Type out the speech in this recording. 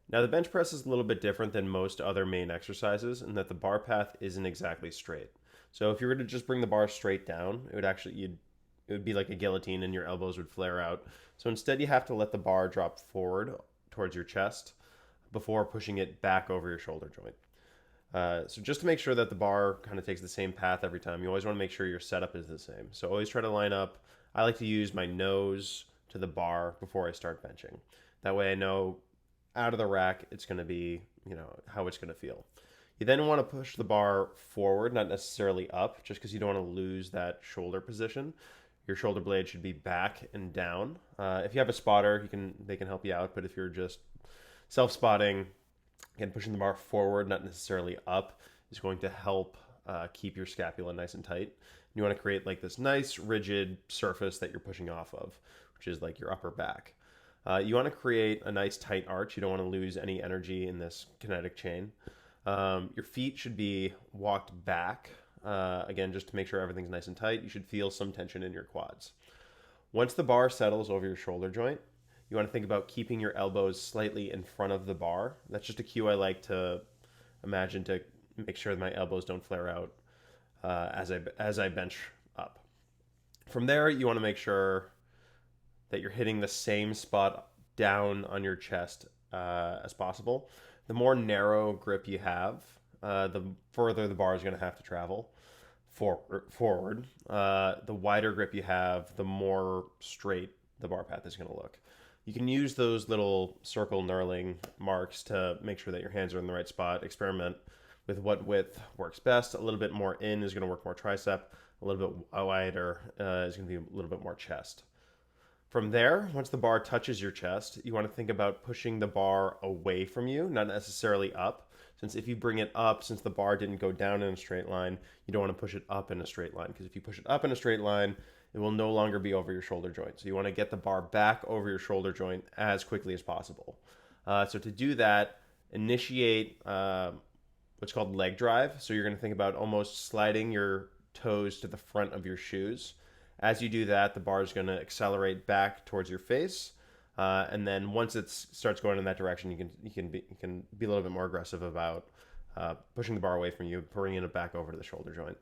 Now, the bench press is a little bit different than most other main exercises in that the bar path isn't exactly straight. So if you were to just bring the bar straight down, it would be like a guillotine and your elbows would flare out. So instead, you have to let the bar drop forward towards your chest before pushing it back over your shoulder joint. So just to make sure that the bar kind of takes the same path every time, you always want to make sure your setup is the same. So always try to line up. I like to use my nose to the bar before I start benching. That way I know out of the rack it's going to be, how it's going to feel. You then want to push the bar forward, not necessarily up, just because you don't want to lose that shoulder position. Your shoulder blade should be back and down. If you have a spotter, they can help you out. But if you're just self spotting, again, pushing the bar forward, not necessarily up, is going to help keep your scapula nice and tight. You want to create like this nice rigid surface that you're pushing off of, which is like your upper back. You want to create a nice tight arch. You don't want to lose any energy in this kinetic chain. Your feet should be walked back. Again, just to make sure everything's nice and tight. You should feel some tension in your quads. Once the bar settles over your shoulder joint, you want to think about keeping your elbows slightly in front of the bar. That's just a cue I like to imagine to make sure that my elbows don't flare out as I bench up. From there, you want to make sure that you're hitting the same spot down on your chest as possible. The more narrow grip you have, the further the bar is going to have to travel forward. The wider grip you have, the more straight the bar path is going to look. You can use those little circle knurling marks to make sure that your hands are in the right spot. Experiment with what width works best. A little bit more in is going to work more tricep. A little bit wider is going to be a little bit more chest. From there, once the bar touches your chest, you want to think about pushing the bar away from you, not necessarily up. Since if you bring it up, since the bar didn't go down in a straight line, you don't want to push it up in a straight line. Because if you push it up in a straight line, it will no longer be over your shoulder joint. So you want to get the bar back over your shoulder joint as quickly as possible. So to do that, initiate what's called leg drive. So you're going to think about almost sliding your toes to the front of your shoes. As you do that, the bar is going to accelerate back towards your face, and then once it starts going in that direction, you can be a little bit more aggressive about pushing the bar away from you, bringing it back over to the shoulder joint.